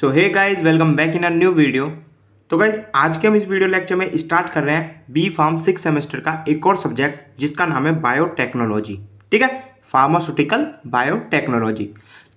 So hey guys, welcome back in a new video. तो guys, आज के हम इस वीडियो लेक्चर में स्टार्ट कर रहे हैं बी फार्म 6 सेमेस्टर का एक और सब्जेक्ट जिसका नाम है बायोटेक्नोलॉजी। ठीक है, फार्मास्यूटिकल बायोटेक्नोलॉजी।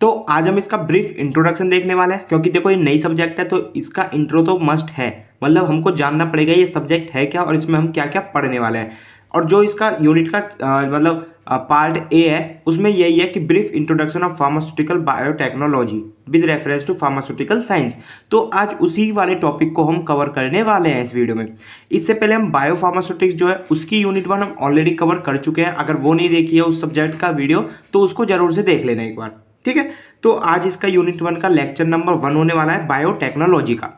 तो आज हम इसका ब्रीफ इंट्रोडक्शन देखने वाले हैं, क्योंकि देखो ये नई सब्जेक्ट है तो इसका इंट्रो तो मस्ट है। मतलब हमको जानना पड़ेगा ये सब्जेक्ट है क्या और इसमें हम क्या क्या पढ़ने वाले हैं। और जो इसका यूनिट का मतलब पार्ट ए है उसमें यही है कि brief introduction of pharmaceutical biotechnology with reference to pharmaceutical science. तो आज उसी वाले टॉपिक को हम कवर करने वाले हैं इस वीडियो में। इससे पहले हम बायो फार्मास्यूटिक्स जो है उसकी यूनिट 1 हम ऑलरेडी कवर कर चुके हैं। अगर वो नहीं देखी है उस सब्जेक्ट का वीडियो तो उसको जरूर से देख लेना एक बार। ठीक है, तो आज इसका यूनिट 1 का लेक्चर नंबर 1 होने वाला है बायोटेक्नोलॉजी का।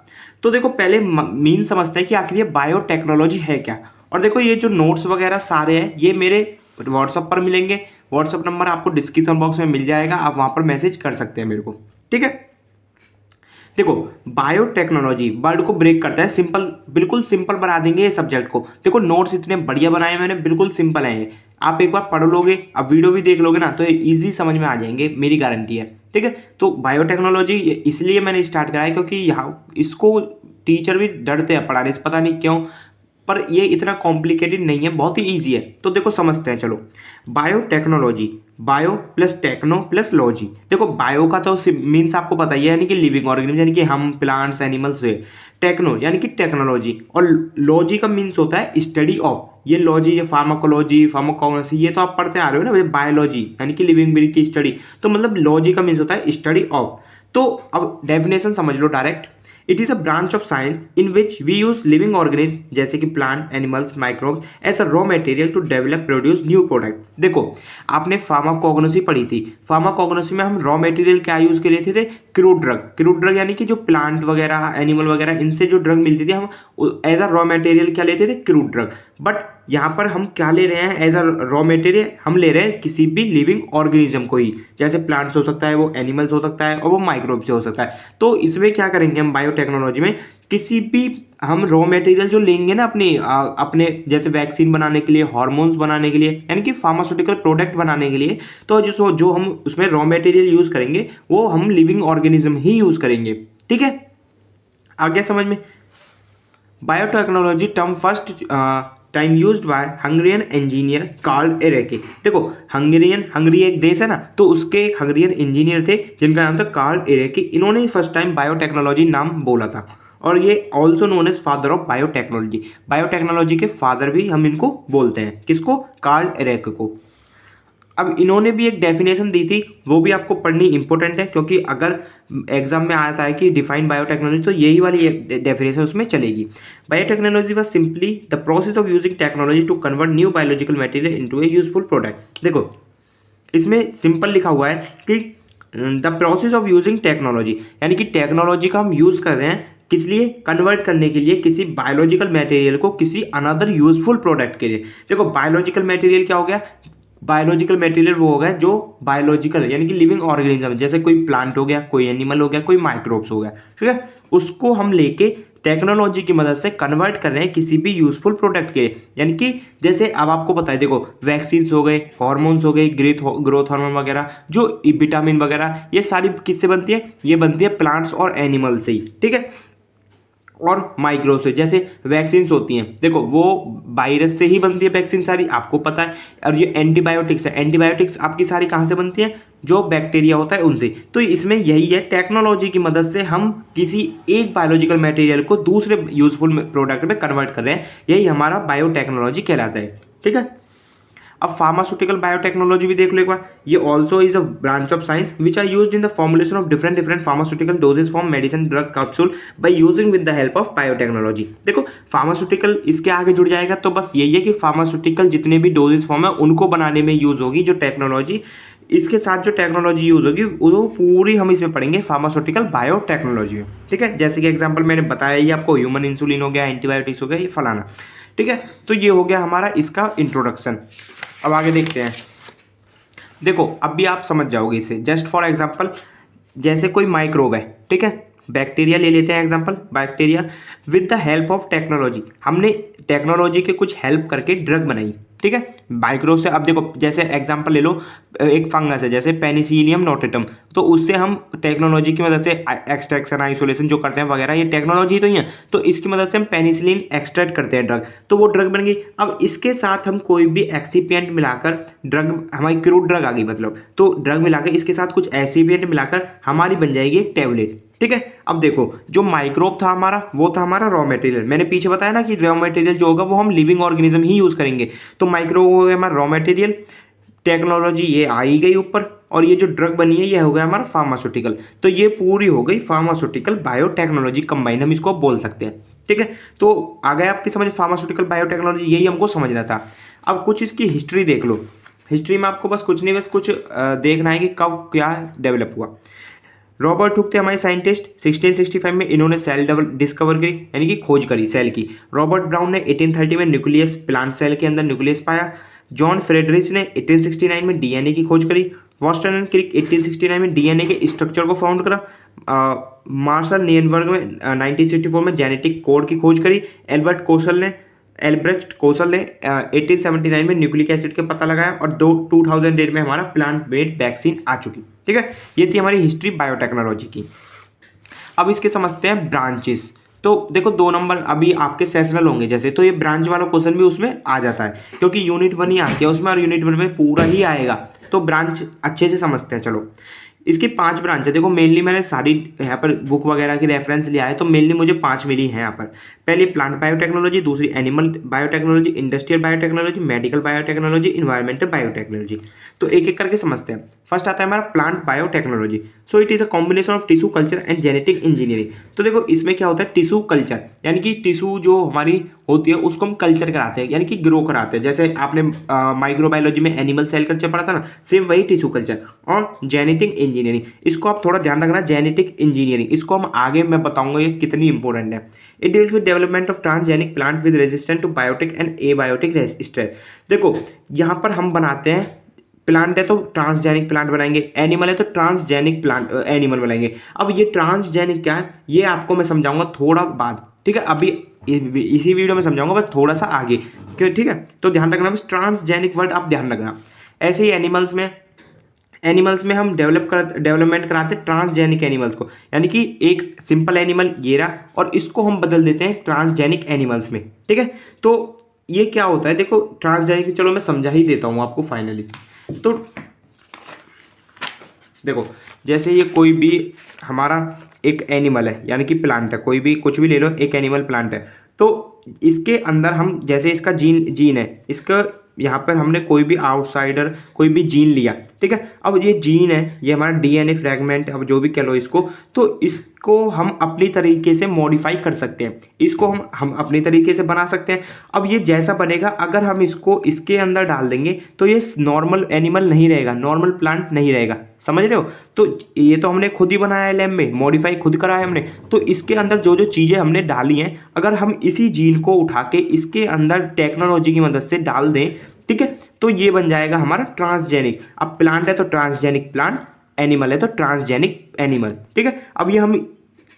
तो देखो पहले मीन समझते हैं कि आखिर ये बायोटेक्नोलॉजी है क्या। और देखो ये जो नोट्स वगैरह सारे हैं ये मेरे व्हाट्सएप पर मिलेंगे। व्हाट्सएप नंबर आपको डिस्क्रिप्शन बॉक्स में मिल जाएगा, आप वहां पर मैसेज कर सकते हैं मेरे को। ठीक है, देखो बायोटेक्नोलॉजी वर्ड को ब्रेक करता है, सिंपल, बिल्कुल सिंपल बना देंगे ये सब्जेक्ट को। देखो नोट्स इतने बढ़िया बनाए मैंने, बिल्कुल सिंपल है ये। आप एक बार पढ़ लोगे, अब वीडियो भी देख लोगे ना तो ये ईजी समझ में आ जाएंगे, मेरी गारंटी है। ठीक है, तो बायोटेक्नोलॉजी इसलिए मैंने स्टार्ट कराया क्योंकि यहाँ इसको टीचर भी डरते हैं पढ़ाने से, पता नहीं क्यों, पर ये इतना कॉम्प्लिकेटेड नहीं है, बहुत ही ईजी है। तो देखो समझते हैं, चलो। Biotechnology, bio plus techno plus logy. देखो बायो का तो मीन्स आपको पता ही है, यानी कि लिविंग ऑर्गेनिज्म, यानी कि हम प्लांट्स एनिमल्स हुए। टेक्नो यानी कि टेक्नोलॉजी, और लॉजी का मीन्स होता है स्टडी ऑफ। ये लॉजी, ये फार्माकोलॉजी, फार्माकोग्नोसी, ये तो आप पढ़ते आ रहे हो ना। बायोलॉजी यानी कि लिविंग बीइंग की स्टडी, तो मतलब लॉजी का मीन्स होता है स्टडी ऑफ। तो अब डेफिनेशन समझ लो direct. It is a branch of science in which we use living organism जैसे कि plant, animals, microbes as a raw material to develop produce new product. देखो आपने फार्माकोग्नोसी पढ़ी थी, फार्माकोग्नोसी में हम रॉ मटेरियल क्या यूज के लिए थे? Crude drug. क्रूड ड्रग यानी कि जो प्लांट वगैरह, एनिमल वगैरह, इनसे जो ड्रग मिलती थी हम एज अ रॉ मटेरियल क्या लेते थे? Crude drug. बट यहाँ पर हम क्या ले रहे हैं एज अ रॉ मटेरियल? हम ले रहे हैं किसी भी लिविंग ऑर्गेनिज्म को ही, जैसे प्लांट्स हो सकता है, वो एनिमल्स हो सकता है, और वो माइक्रोब से हो सकता है। तो इसमें क्या करेंगे हम बायोटेक्नोलॉजी में? किसी भी हम रॉ मटेरियल जो लेंगे ना अपने जैसे वैक्सीन बनाने के लिए, हार्मोन्स बनाने के लिए, यानी कि फार्मास्यूटिकल प्रोडक्ट बनाने के लिए, तो जो हम उसमें रॉ मटेरियल यूज करेंगे वो हम लिविंग ऑर्गेनिज्म ही यूज करेंगे। ठीक है, आगे समझ में? Biotechnology term first time used by Hungarian engineer Karl Ereky. देखो हंगरी एक देश है ना, तो उसके एक हंगेरियन इंजीनियर थे जिनका नाम था कार्ल एरेके। इन्होंने फर्स्ट टाइम बायोटेक्नोलॉजी नाम बोला था, और ये also known as father of biotechnology. Biotechnology के फादर भी हम इनको बोलते हैं, किसको? कार्ल एरेके को। अब इन्होंने भी एक डेफिनेशन दी थी, वो भी आपको पढ़नी इंपॉर्टेंट है, क्योंकि अगर एग्जाम में आता है कि डिफाइन बायोटेक्नोलॉजी तो यही वाली डेफिनेशन उसमें चलेगी। Biotechnology was simply the process of using technology to convert new biological material into a useful product. देखो इसमें सिंपल लिखा हुआ है कि the process of using technology, यानी कि टेक्नोलॉजी का हम यूज कर रहे हैं किस लिए? कन्वर्ट करने के लिए किसी बायोलॉजिकल मटेरियल को किसी अनदर यूजफुल प्रोडक्ट के लिए। देखो बायोलॉजिकल मटेरियल क्या हो गया? बायोलॉजिकल मटेरियल वो हो गया जो बायोलॉजिकल यानी कि लिविंग ऑर्गेनिज्म, जैसे कोई प्लांट हो गया, कोई एनिमल हो गया, कोई माइक्रोब्स हो गया। ठीक है, उसको हम लेके टेक्नोलॉजी की मदद से कन्वर्ट कर रहे हैं किसी भी यूजफुल प्रोडक्ट के लिए। यानी कि जैसे अब आपको पता है, देखो वैक्सीन्स हो गए, हार्मोन्स हो गए, ग्रोथ हार्मोन वगैरह, जो विटामिन वगैरह, ये सारी किससे बनती है? ये बनती है प्लांट्स और एनिमल से ही। ठीक है, और माइक्रोब से। जैसे वैक्सीन्स होती हैं, देखो वो वायरस से ही बनती है वैक्सीन सारी, आपको पता है। और ये एंटीबायोटिक्स है, एंटीबायोटिक्स आपकी सारी कहाँ से बनती है? जो बैक्टीरिया होता है उनसे। तो इसमें यही है, टेक्नोलॉजी की मदद से हम किसी एक बायोलॉजिकल मटेरियल को दूसरे यूजफुल प्रोडक्ट में कन्वर्ट कर रहे हैं, यही हमारा बायोटेक्नोलॉजी कहलाता है। ठीक है, अब फार्मास्यूटिकल बायोटेक्नोलॉजी भी देख लो एक बार। ये also is a branch of science which are used in the formulation of different pharmaceutical dosages form medicine drug capsule by using with the help of biotechnology. देखो फार्मास्यूटिकल इसके आगे जुड़ जाएगा, तो बस यही है कि फार्मास्यूटिकल जितने भी डोजेज फॉर्म है उनको बनाने में यूज होगी जो टेक्नोलॉजी। इसके साथ जो टेक्नोलॉजी यूज होगी वो पूरी हम इसमें पढ़ेंगे फार्मास्यूटिकल बायोटेक्नोलॉजी में। ठीक है, जैसे कि एग्जाम्पल मैंने बताया ही आपको, ह्यूमन इंसुलिन हो गया, एंटीबायोटिक्स हो गया, ये फलाना। ठीक है, तो ये हो गया हमारा इसका इंट्रोडक्शन। अब आगे देखते हैं। देखो अब भी आप समझ जाओगे इसे, जस्ट फॉर एग्जांपल जैसे कोई माइक्रोब है, ठीक है, बैक्टीरिया ले लेते हैं example, bacteria with the help of technology, हमने टेक्नोलॉजी के कुछ हेल्प करके ड्रग बनाई, ठीक है। माइक्रोब से, अब देखो जैसे एग्जांपल ले लो, एक फंगस है जैसे पेनिसिलियम नोटेटम, तो उससे हम टेक्नोलॉजी की मदद से एक्सट्रैक्शन आइसोलेशन जो करते हैं वगैरह, ये टेक्नोलॉजी तो ही है, तो इसकी मदद से हम पेनिसिलिन एक्सट्रैक्ट करते हैं ड्रग, तो वो ड्रग बन गई। अब इसके साथ हम कोई भी एक्सीपिएंट मिलाकर ड्रग, हमारी क्रूड ड्रग आ गई मतलब, तो ड्रग मिलाकर इसके साथ कुछ एक्सीपिएंट मिलाकर हमारी बन जाएगी एक टैबलेट, ठीक है। अब देखो जो माइक्रोब था हमारा, वो था हमारा रॉ मटेरियल, मैंने पीछे बताया ना कि रॉ मटेरियल जो होगा वो हम लिविंग ऑर्गेनिज्म ही यूज करेंगे, तो माइक्रोब हो गया हमारा रॉ मटेरियल, टेक्नोलॉजी ये आ ही गई ऊपर, और ये जो ड्रग बनी है ये हो गया हमारा फार्मास्यूटिकल, तो ये पूरी हो गई फार्मास्यूटिकल बायोटेक्नोलॉजी कंबाइन, हम इसको बोल सकते हैं, ठीक है। तो आ गया आपकी समझ फार्मास्यूटिकल बायोटेक्नोलॉजी, यही हमको समझना था। अब कुछ इसकी हिस्ट्री देख लो, हिस्ट्री में आपको बस कुछ नहीं, बस कुछ देखना है कि कब क्या डेवलप हुआ। रॉबर्ट हुक थे हमारे साइंटिस्ट, 1665 में इन्होंने सेल डिस्कवर करी, यानी कि खोज करी सेल की। रॉबर्ट ब्राउन ने 1830 में न्यूक्लियस, प्लांट सेल के अंदर न्यूक्लियस पाया। जॉन फ्रेडरिच ने 1869 में डीएनए की खोज करी। वॉस्टन एंड क्रिक 1869 में डीएनए के स्ट्रक्चर को फाउंड करा। मार्शल नियनबर्ग में 1964 में जेनेटिक कोड की खोज करी। एल्ब्रेक्ट कोसल ने 1879 में न्यूक्लिक एसिड का पता लगाया, और 2008 में हमारा प्लांट बेस्ड वैक्सीन आ चुकी, ठीक है। ये थी हमारी हिस्ट्री बायोटेक्नोलॉजी की। अब इसके समझते हैं ब्रांचेस। तो देखो 2 नंबर अभी आपके सेशनल होंगे जैसे, तो ये ब्रांच वाला क्वेश्चन भी उसमें आ जाता है, क्योंकि यूनिट 1 ही आती है उसमें, और यूनिट 1 में पूरा ही आएगा, तो ब्रांच अच्छे से समझते हैं। चलो इसकी 5 ब्रांच है, देखो मेनली मैंने सारी यहाँ पर बुक वगैरह की रेफरेंस लिया है, तो मेनली मुझे 5 मिली है यहाँ पर। पहली प्लांट बायोटेक्नोलॉजी, दूसरी animal biotechnology, industrial biotechnology, medical biotechnology, environmental biotechnology. तो एक एक करके समझते हैं। फर्स्ट आता है हमारा plant biotechnology. So it is a combination of tissue culture and genetic engineering. तो देखो इसमें क्या होता है, टिश्यू कल्चर, यानी कि टिश्यू जो हमारी होती है उसको हम कल्चर कराते हैं, यानी कि ग्रो कराते हैं। जैसे आपने माइक्रोबायोलॉजी में एनिमल सेल कल्चर पढ़ा था ना, सेम वही टिश्यू कल्चर। और जेनेटिक इंजीनियरिंग, इसको आप थोड़ा ध्यान रखना, जेनेटिक इंजीनियरिंग, इसको हम आगे मैं बताऊंगा ये कितनी इंपॉर्टेंट है। It deals with development of transgenic plant with resistant to biotic and abiotic stress. देखो यहाँ पर हम बनाते हैं, प्लांट है तो ट्रांसजेनिक प्लांट बनाएंगे, एनिमल है तो ट्रांसजेनिक प्लांट एनिमल बनाएंगे। अब ये ट्रांसजेनिक क्या है ये आपको मैं समझाऊंगा थोड़ा बाद, ठीक है। अभी इसी वीडियो में समझाऊंगा, बस थोड़ा सा आगे, ठीक है। तो ध्यान रखना, बस ट्रांसजेनिक वर्ड आप ध्यान रखना। ऐसे ही एनिमल्स में हम डेवलपमेंट कराते हैं ट्रांसजेनिक एनिमल्स को, यानी कि एक सिंपल एनिमल ये रहा, और इसको हम बदल देते हैं ट्रांसजेनिक एनिमल्स में, ठीक है। तो ये क्या होता है, देखो ट्रांसजेनिक, चलो मैं समझा ही देता हूँ आपको फाइनली। तो देखो जैसे ये कोई भी हमारा एक एनिमल है, यानी कि प्लांट है, कोई भी कुछ भी ले लो, एक एनिमल प्लांट है, तो इसके अंदर हम जैसे इसका जीन है, इसका यहाँ पर हमने कोई भी आउटसाइडर कोई भी जीन लिया, ठीक है। अब ये जीन है, ये हमारा डीएनए फ्रैगमेंट, अब जो भी कह लो इसको, तो इसको हम अपनी तरीके से मॉडिफाई कर सकते हैं, इसको हम अपनी तरीके से बना सकते हैं। अब ये जैसा बनेगा, अगर हम इसको इसके अंदर डाल देंगे तो ये नॉर्मल एनिमल नहीं रहेगा, नॉर्मल प्लांट नहीं रहेगा, समझ रहे हो। तो ये तो हमने खुद ही बनाया है लैब में, मॉडिफाई खुद करा है हमने, तो इसके अंदर जो जो चीज़ें हमने डाली हैं, अगर हम इसी जीन को उठा के इसके अंदर टेक्नोलॉजी की मदद से डाल दें, ठीक है, तो ये बन जाएगा हमारा ट्रांसजेनिक। अब प्लांट है तो ट्रांसजेनिक प्लांट, एनिमल है तो ट्रांसजेनिक एनिमल, ठीक है। अब ये हम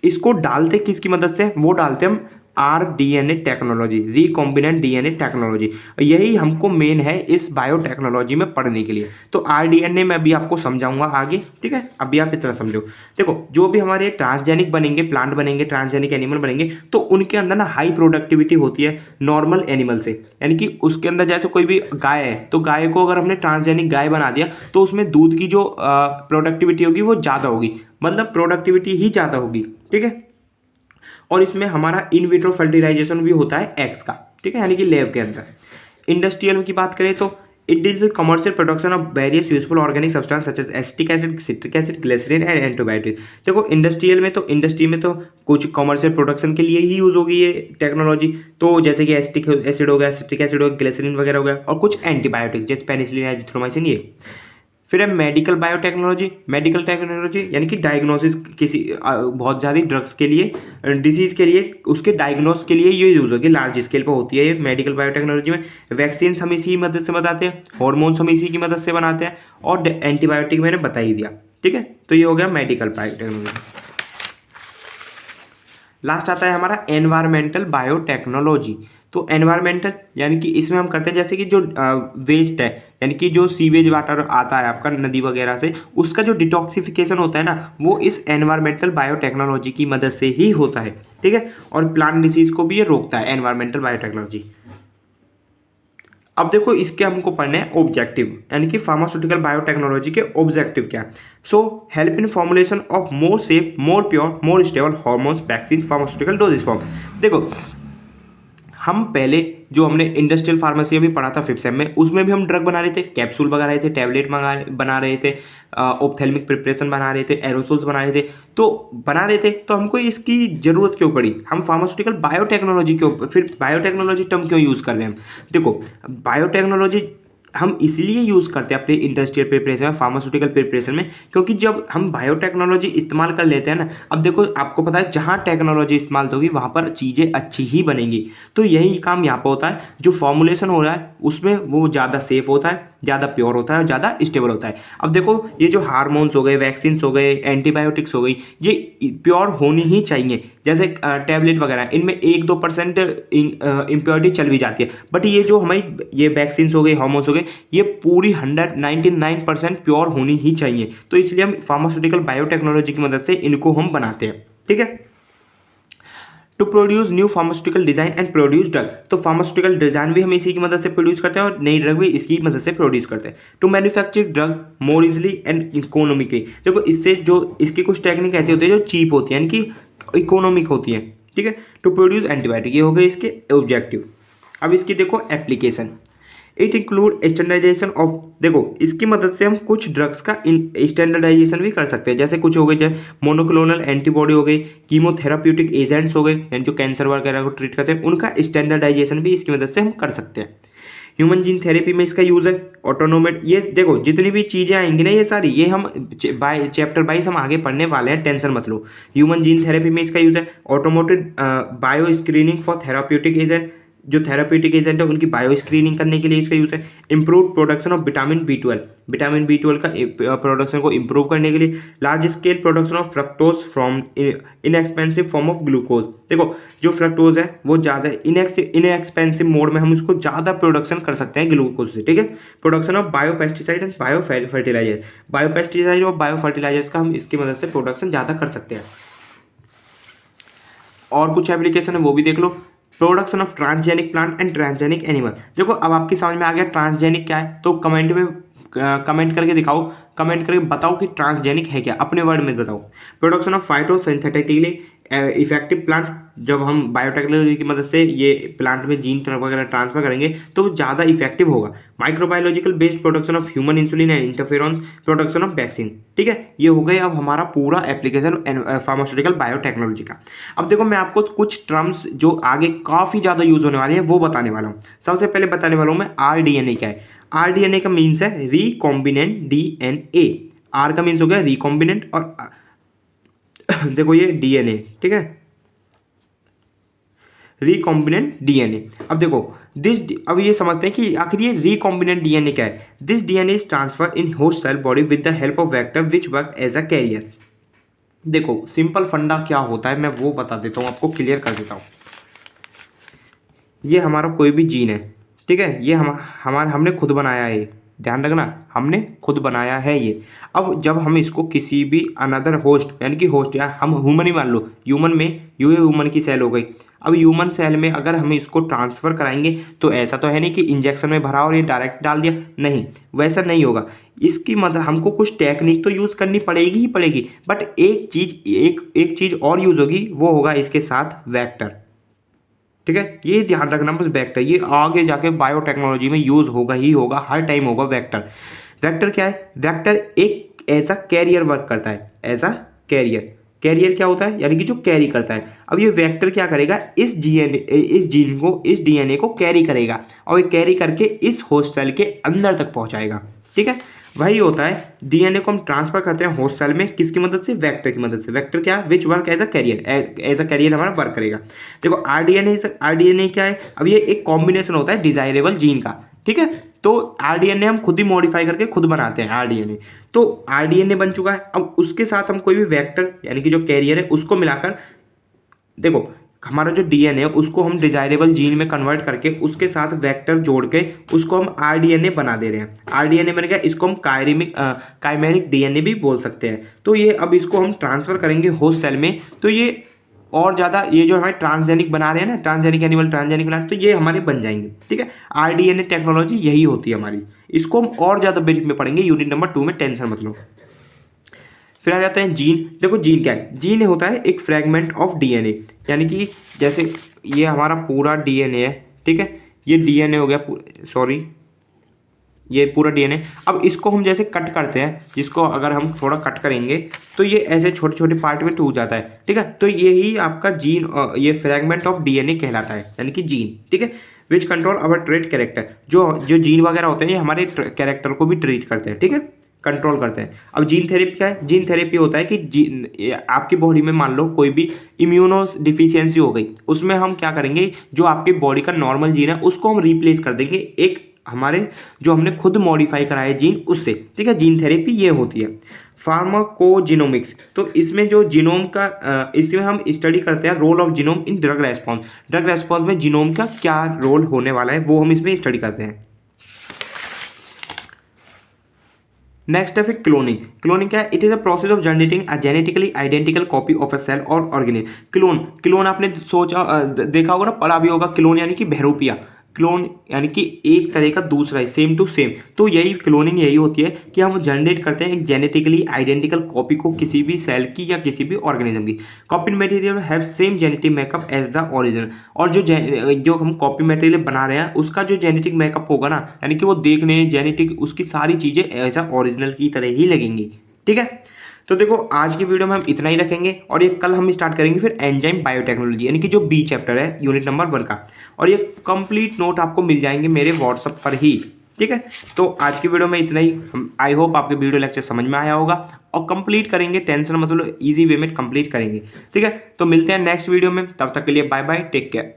इसको डालते किसकी मदद से, वो डालते हम rDNA technology, recombinant DNA technology. यही हमको मेन है इस बायोटेक्नोलॉजी में पढ़ने के लिए। तो rDNA मैं अभी आपको समझाऊंगा आगे, ठीक है। अभी आप इतना समझो, देखो जो भी हमारे ट्रांसजेनिक बनेंगे, प्लांट बनेंगे, ट्रांसजेनिक एनिमल बनेंगे, तो उनके अंदर ना हाई प्रोडक्टिविटी होती है नॉर्मल एनिमल से, यानी कि उसके अंदर जैसे कोई भी गाय है, तो गाय को अगर हमने ट्रांसजेनिक गाय बना दिया तो उसमें दूध की जो प्रोडक्टिविटी होगी वो ज़्यादा होगी, मतलब प्रोडक्टिविटी ही ज़्यादा होगी, ठीक है। और इसमें हमारा इन विट्रो फर्टिलाइजेशन भी होता है एग्स का, ठीक है, यानी कि लैब के अंदर। इंडस्ट्रियल की बात करें तो it deals with commercial production of various useful organic substance such as acetic acid, citric acid, glycerine and antibiotic. देखो इंडस्ट्री में तो कुछ कमर्शियल प्रोडक्शन के लिए ही यूज होगी ये टेक्नोलॉजी, तो जैसे कि एसिटिक एसिड हो गया, सिट्रिक एसिड हो गया, ग्लिसरीन वगैरह हो गया, और कुछ एंटीबायोटिक जैसे पेनिसिलिन, एजिथ्रोमाइसिन, ये। फिर है मेडिकल बायोटेक्नोलॉजी। मेडिकल टेक्नोलॉजी यानी कि डायग्नोसिस, किसी बहुत ज़्यादा ड्रग्स के लिए, डिजीज़ के लिए, उसके डायग्नोस के लिए ये यूज़ होगी, लार्ज स्केल पर होती है ये मेडिकल बायोटेक्नोलॉजी में। वैक्सीन हम इसी की मदद से बनाते हैं, हॉर्मोन्स हम इसी की मदद से बनाते हैं, और एंटीबायोटिक मैंने बता ही दिया, ठीक है। तो ये हो गया मेडिकल बायोटेक्नोलॉजी। लास्ट आता है हमारा एनवायरमेंटल बायोटेक्नोलॉजी। तो एनवायरमेंटल यानी कि इसमें हम करते हैं जैसे कि जो वेस्ट है, यानी कि जो सीवेज वाटर आता है आपका नदी वगैरह से, उसका जो डिटॉक्सिफिकेशन होता है ना, वो इस एनवायरमेंटल बायोटेक्नोलॉजी की मदद से ही होता है। ठीक है, और प्लांट डिसीज को भी ये रोकता है एनवायरमेंटल बायोटेक्नोलॉजी। अब देखो इसके हमको पढ़ने हैं ऑब्जेक्टिव, यानी कि फार्मास्यूटिकल बायोटेक्नोलॉजी के ऑब्जेक्टिव क्या है। So help in formulation of more safe, more pure, more stable hormones, vaccine, pharmaceutical dosages form. देखो हम पहले जो हमने इंडस्ट्रियल फार्मेसी अभी पढ़ा था 5th सेम में, उसमें भी हम ड्रग बना रहे थे, कैप्सूल बना रहे थे, टैबलेट बना रहे थे, ऑप्थेल्मिक प्रिपरेशन बना रहे थे, एरोसोल्स बना रहे थे। तो बना रहे थे तो हमको इसकी ज़रूरत क्यों पड़ी, हम फार्मास्यूटिकल बायोटेक्नोलॉजी क्यों, फिर बायोटेक्नोलॉजी टर्म क्यों यूज़ कर रहे हैं हम। देखो बायोटेक्नोलॉजी हम इसलिए यूज़ करते हैं अपने इंडस्ट्रियल प्रिपरेशन, फार्मास्यूटिकल प्रिपरेशन में, क्योंकि जब हम बायोटेक्नोलॉजी इस्तेमाल कर लेते हैं ना, अब देखो आपको पता है जहाँ टेक्नोलॉजी इस्तेमाल होगी वहाँ पर चीज़ें अच्छी ही बनेंगी। तो यही काम यहाँ पर होता है, जो फॉर्मुलेशन हो रहा है उसमें वो ज़्यादा सेफ होता है, ज़्यादा प्योर होता है और ज़्यादा स्टेबल होता है। अब देखो ये जो हार्मोन्स हो गए, वैक्सीन्स हो गए, एंटीबायोटिक्स हो गई, ये प्योर होनी ही चाहिए। जैसे टैबलेट वगैरह इनमें 1-2% इम्प्योरिटी चल भी जाती है, बट ये जो हमारी ये वैक्सीन्स हो गई, हार्मोन्स हो गए, ये पूरी 99% प्योर होनी ही चाहिए। तो इसलिए हम फार्मास्यूटिकल बायोटेक्नोलॉजी की मदद से इनको हम बनाते हैं। ठीक है, to produce new pharmaceutical design and produce drug, तो फार्मास्यूटिकल डिजाइन भी हम इसी की मदद से प्रोड्यूस करते हैं और नई ड्रग भी इसकी मदद से प्रोड्यूस करते हैं। To manufacture drug more easily and economically, देखो इससे जो इसकी कुछ टेक्निक ऐसी होती है जो चीप होती है, यानी कि इकोनॉमिक होती है। ठीक है, टू प्रोड्यूस एंटीबायोटिक, ये हो गए इसके ऑब्जेक्टिव। अब इसकी देखो application, it include standardisation of, देखो इसकी मदद से हम कुछ ड्रग्स का स्टैंडर्डाइजेशन भी कर सकते हैं। जैसे कुछ हो गए, जैसे मोनोक्लोनल एंटीबॉडी हो गई, कीमोथेराप्यूटिक एजेंट्स हो गए, यानी जो कैंसर वगैरह को ट्रीट करते हैं, उनका स्टैंडर्डाइजेशन भी इसकी मदद से हम कर सकते हैं। ह्यूमन जीन थेरेपी में इसका यूज़ है। ऑटोनोमेट, ये देखो जितनी भी चीज़ें आएंगी ना, ये सारी ये हम चैप्टर 22 हम आगे पढ़ने वाले हैं, टेंशन मत लो। ह्यूमन जीन थेरेपी में इसका यूज़ है। Automated bio screening for therapeutic agent, जो थेराप्यूटिक एजेंट है उनकी बायो स्क्रीनिंग करने के लिए इसका यूज़ है। Improve production of vitamin B12, vitamin B12 का प्रोडक्शन को इंप्रूव करने के लिए। Large scale production of fructose from inexpensive form of glucose, देखो जो फ्रक्टोज है वो ज़्यादा इनएक्सपेंसिव मोड में हम इसको ज़्यादा प्रोडक्शन कर सकते हैं ग्लूकोज से। ठीक है, production of bio pesticide and bio fertiliser, bio pesticide और बायो फर्टिलाइजर्स का हम इसकी मदद से प्रोडक्शन ज़्यादा कर सकते हैं। और कुछ एप्लीकेशन है वो भी देख लो। Production of transgenic plant and transgenic animal, देखो अब आपकी समझ में आ गया ट्रांसजेनिक क्या है, तो कमेंट में कमेंट करके दिखाओ, कमेंट करके बताओ कि ट्रांसजेनिक है क्या, अपने वर्ड में बताओ। प्रोडक्शन ऑफ फाइटोसिंथेटिकली इफेक्टिव प्लांट, जब हम बायोटेक्नोलॉजी की मदद से ये प्लांट में जीन वगैरह ट्रांसफर करेंगे तो वो ज़्यादा इफेक्टिव होगा। Microbiological based production of human insulin and interferons, production of vaccine. ठीक है, ये हो गए अब हमारा पूरा एप्लीकेशन फार्मास्यूटिकल बायोटेक्नोलॉजी का। अब देखो मैं आपको कुछ टर्म्स जो आगे काफ़ी ज़्यादा यूज होने वाले हैं वो बताने वाला हूँ। सबसे पहले बताने वाला हूँ मैं RDNA क्या है। RDNA का मीन्स है रिकॉम्बिनेंट DNA। R का मीन्स हो गया रिकॉम्बिनेंट, और देखो ये DNA, ठीक है, रिकॉम्बिनेंट DNA। अब देखो अब ये समझते हैं कि आखिर ये रिकॉम्बिनेंट DNA क्या है। This DNA is transfer in host cell body with the help of vector which work as a carrier. देखो सिंपल फंडा क्या होता है मैं वो बता देता हूँ, आपको क्लियर कर देता हूँ। ये हमारा कोई भी जीन है, ठीक है, ये हमने खुद बनाया है, ध्यान रखना हमने खुद बनाया है ये। अब जब हम इसको किसी भी अनदर होस्ट, यानी कि होस्ट या हम ह्यूमन ही मान लो, ह्यूमन में ह्यूमन की सेल हो गई, अब ह्यूमन सेल में अगर हम इसको ट्रांसफ़र कराएंगे तो ऐसा तो है नहीं कि इंजेक्शन में भरा और ये डायरेक्ट डाल दिया, नहीं वैसा नहीं होगा। इसकी मतलब हमको कुछ टेक्निक तो यूज़ करनी पड़ेगी ही पड़ेगी, बट एक चीज़ और यूज़ होगी, वो होगा इसके साथ वेक्टर। ठीक है, ये ध्यान रखना बस, वेक्टर ये आगे जाके बायोटेक्नोलॉजी में यूज़ होगा ही होगा, हर टाइम होगा वेक्टर। वेक्टर क्या है, वेक्टर एक ऐसा कैरियर वर्क करता है, ऐसा कैरियर क्या होता है, यानी कि जो कैरी करता है। अब ये वेक्टर क्या करेगा, इस जीन को, इस DNA को कैरी करेगा और ये कैरी करके इस होस्ट सेल के अंदर तक पहुंचाएगा। ठीक है, वही होता है DNA को हम ट्रांसफर करते हैं होस्ट सेल में, किसकी मदद से, वेक्टर की मदद से। वेक्टर क्या, which work as a carrier हमारा वर्क करेगा। देखो RDNA क्या है, अब ये एक कॉम्बिनेशन होता है डिजायरेबल जीन का। ठीक है, तो RDNA हम खुद ही मॉडिफाई करके खुद बनाते हैं RDNA। तो RDNA बन चुका है, अब उसके साथ हम कोई भी वेक्टर यानी कि जो कैरियर है उसको मिलाकर देखो हमारा जो डीएनए है उसको हम डिजायरेबल जीन में कन्वर्ट करके उसके साथ वेक्टर जोड़ के उसको हम आरडीएनए बना दे रहे हैं। आरडीएनए मैंने कहा इसको हम काइमेरिक डीएनए भी बोल सकते हैं। तो ये अब इसको हम ट्रांसफर करेंगे होस्ट सेल में, तो ये और ज़्यादा ये जो हमारे ट्रांसजेनिक बना रहे हैं ना, ट्रांसजेनिक एनिमल ट्रांसजेनिक बना रहे हैं, तो ये हमारे बन जाएंगे। ठीक है, आरडीएनए टेक्नोलॉजी यही होती है हमारी। इसको हम और ज़्यादा ब्रीफ में पढ़ेंगे यूनिट नंबर 2 में, टेंशन मत लो। फिर आ जाते हैं जीन। देखो जीन क्या है, जीन होता है एक फ्रेगमेंट ऑफ डीएनए, यानी कि जैसे ये हमारा पूरा डीएनए है, ठीक है, ये डीएनए हो गया, सॉरी ये पूरा डीएनए। अब इसको हम जैसे कट करते हैं, जिसको अगर हम थोड़ा कट करेंगे तो ये ऐसे छोटे छोटे पार्ट में टूट जाता है। ठीक है, तो यही आपका जीन, ये फ्रेगमेंट ऑफ डीएनए कहलाता है, यानी कि जीन। ठीक है, which control our trait character. जो जो जीन वगैरह होते हैं ये हमारे कैरेक्टर को भी ट्रीट करते हैं, ठीक है, कंट्रोल करते हैं। अब जीन थेरेपी क्या है? जीन थेरेपी होता है कि आपकी बॉडी में मान लो कोई भी इम्यूनो डिफिशियंसी हो गई, उसमें हम क्या करेंगे, जो आपकी बॉडी का नॉर्मल जीन है उसको हम रिप्लेस कर देंगे एक हमारे जो हमने खुद मॉडिफाई करा है जीन उससे। ठीक है, जीन थेरेपी ये होती है। फार्माकोजिनोमिक्स, तो इसमें जो जीनोम का इसमें हम स्टडी करते हैं role of genome in drug response. Drug response में जीनोम का क्या रोल होने वाला है वो हम इसमें स्टडी करते हैं। नेक्स्ट है फिर क्लोनिंग। क्लोनिंग क्या है? It is a process of generating a genetically identical copy of a cell और ऑर्गेनिज्म। क्लोन आपने सोचा देखा होगा ना, पढ़ा भी होगा। क्लोन यानी कि बहरूपिया, क्लोन यानी कि एक तरह का दूसरा है, सेम टू सेम। तो यही क्लोनिंग यही होती है कि हम जनरेट करते हैं एक जेनेटिकली आइडेंटिकल कॉपी को किसी भी सेल की या किसी भी ऑर्गेनिज्म की। Copy material have same genetic makeup as the original. और जो हम कॉपी मटेरियल बना रहे हैं उसका जो जेनेटिक मेकअप होगा ना, यानी कि वो देखने जेनेटिक उसकी सारी चीज़ें ऐसा ओरिजिनल की तरह ही लगेंगी। ठीक है, तो देखो आज की वीडियो में हम इतना ही रखेंगे और ये कल हम स्टार्ट करेंगे फिर एंजाइम बायोटेक्नोलॉजी, यानी कि जो बी चैप्टर है यूनिट नंबर 1 का। और ये कंप्लीट नोट आपको मिल जाएंगे मेरे व्हाट्सएप पर ही। ठीक है, तो आज की वीडियो में इतना ही। आई होप आपके वीडियो लेक्चर समझ में आया होगा और कंप्लीट करेंगे, टेंशन मतलब इजी वे में कंप्लीट करेंगे। ठीक है, तो मिलते हैं नेक्स्ट वीडियो में, तब तक के लिए बाय बाय, टेक केयर।